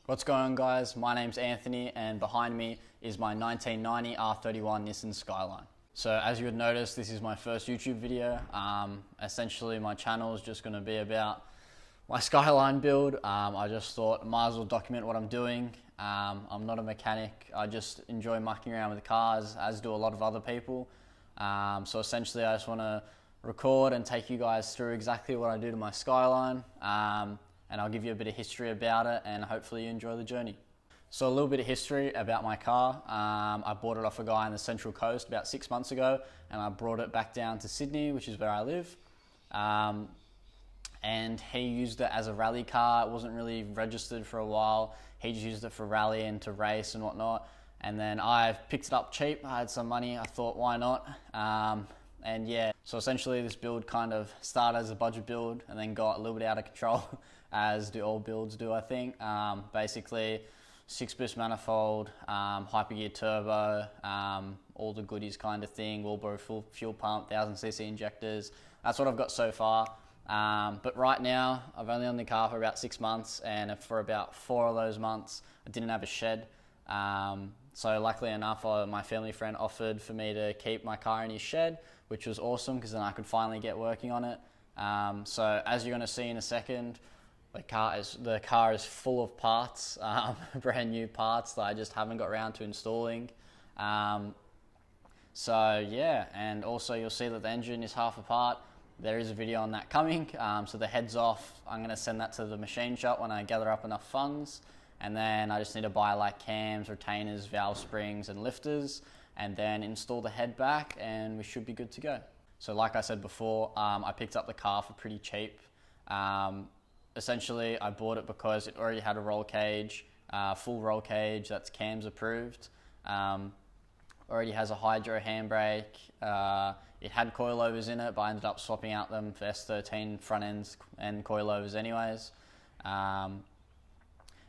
What's going on, guys? My name's Anthony and behind me is my 1990 R31 Nissan Skyline. So as you would notice, this is my first YouTube video. Essentially my channel is just going to be about my Skyline build. I just thought I might as well document what I'm doing. I'm not a mechanic. I just enjoy mucking around with cars, as do a lot of other people. So essentially I just want to record and take you guys through exactly what I do to my Skyline. And I'll give you a bit of history about it, and hopefully you enjoy the journey. So a little bit of history about my car. I bought it off a guy on the Central Coast about 6 months ago, and I brought it back down to Sydney, which is where I live. And he used it as a rally car. It wasn't really registered for a while. He just used it for rally and to race and whatnot. And then I picked it up cheap. I had some money. I thought, why not? And yeah, so essentially this build kind of started as a budget build and then got a little bit out of control, as do all builds do, I think. Basically, 6-boost manifold, hypergear turbo, all the goodies kind of thing, Wilbur fuel pump, 1000cc injectors. That's what I've got so far. But right now, I've only owned the car for about 6 months, and for about 4 of those months, I didn't have a shed. So luckily enough, my family friend offered for me to keep my car in his shed, which was awesome because then I could finally get working on it. So as you're going to see in a second, the car is full of parts, brand new parts that I just haven't got around to installing. So yeah, and also you'll see that the engine is half apart. There is a video on that coming. So the head's off. I'm going to send that to the machine shop when I gather up enough funds. And then I just need to buy like cams, retainers, valve springs and lifters, and then install the head back, and we should be good to go. So like I said before, I picked up the car for pretty cheap. Essentially I bought it because it already had a roll cage, full roll cage that's cams approved. Already has a hydro handbrake. It had coilovers in it, but I ended up swapping out them for S13 front ends and coilovers anyways.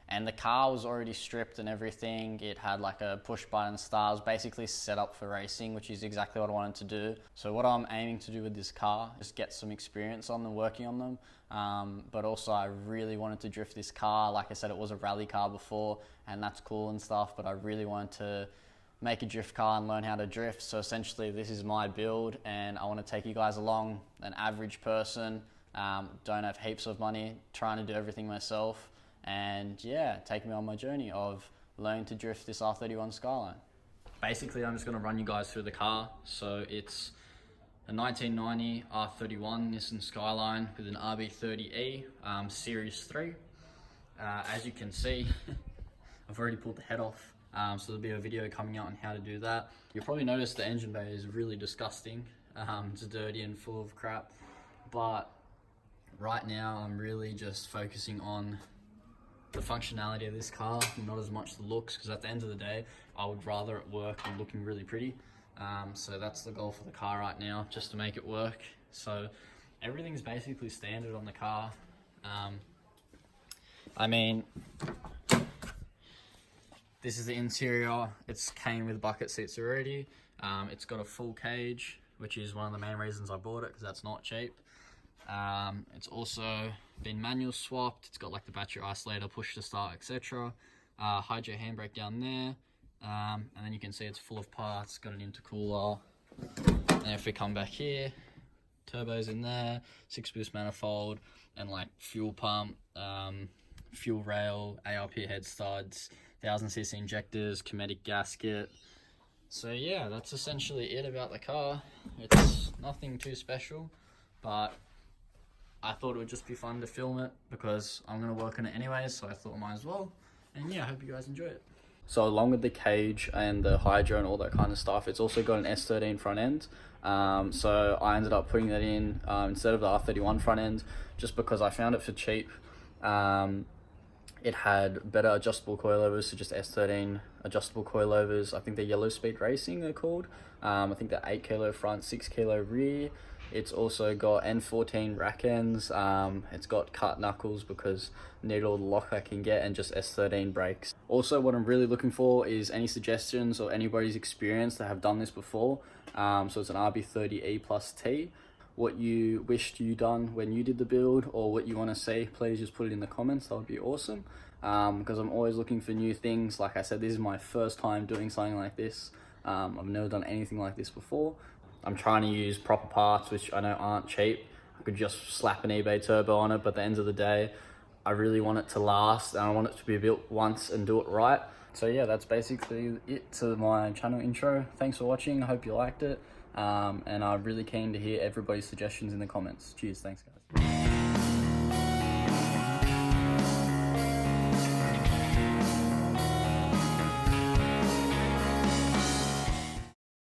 And the car was already stripped and everything. It had like a push button start. It was basically set up for racing, which is exactly what I wanted to do. So what I'm aiming to do with this car is get some experience on them, working on them. But also I really wanted to drift this car. Like I said, it was a rally car before, and that's cool and stuff, but I really wanted to make a drift car and learn how to drift. So essentially this is my build, and I want to take you guys along, an average person, don't have heaps of money, trying to do everything myself. And yeah, take me on my journey of learning to drift this R31 Skyline. Basically, I'm just going to run you guys through the car. So it's a 1990 R31 Nissan Skyline with an RB30E Series 3. As you can see, I've already pulled the head off. So there'll be a video coming out on how to do that. You'll probably notice the engine bay is really disgusting. It's dirty and full of crap. But right now, I'm really just focusing on the functionality of this car, not as much the looks, because at the end of the day I would rather it work than looking really pretty. So that's the goal for the car right now, just to make it work. So everything's basically standard on the car. I mean, this is the interior. It's came with bucket seats already. It's got a full cage, which is one of the main reasons I bought it, because that's not cheap. It's also been manual swapped. It's got like the battery isolator, push to start, etc. Hydro handbrake down there, and then you can see it's full of parts. Got an intercooler, and if we come back here, turbos in there, 6-boost manifold, and like fuel pump, fuel rail, ARP head studs, 1000cc injectors, Cometic gasket. So yeah, that's essentially it about the car. It's nothing too special, but I thought it would just be fun to film it because I'm going to work on it anyways, so I thought I might as well. And yeah, I hope you guys enjoy it. So along with the cage and the hydro and all that kind of stuff, it's also got an S13 front end. So I ended up putting that in instead of the R31 front end, just because I found it for cheap. It had better adjustable coilovers, so just S13 adjustable coilovers. I think they're Yellow Speed Racing they're called. I think they're 8 kilo front, 6 kilo rear. It's also got N14 rack ends. It's got cut knuckles because I need all the lock I can get, and just S13 brakes. Also, what I'm really looking for is any suggestions or anybody's experience that have done this before. So it's an RB30E plus T. What you wished you done when you did the build, or what you want to see, please just put it in the comments. That would be awesome. because I'm always looking for new things. Like I said, this is my first time doing something like this. I've never done anything like this before. I'm trying to use proper parts, which I know aren't cheap. I could just slap an eBay turbo on it, but at the end of the day, I really want it to last, and I want it to be built once and do it right. So yeah, that's basically it to my channel intro. Thanks for watching. I hope you liked it. And I'm really keen to hear everybody's suggestions in the comments. Cheers, thanks guys.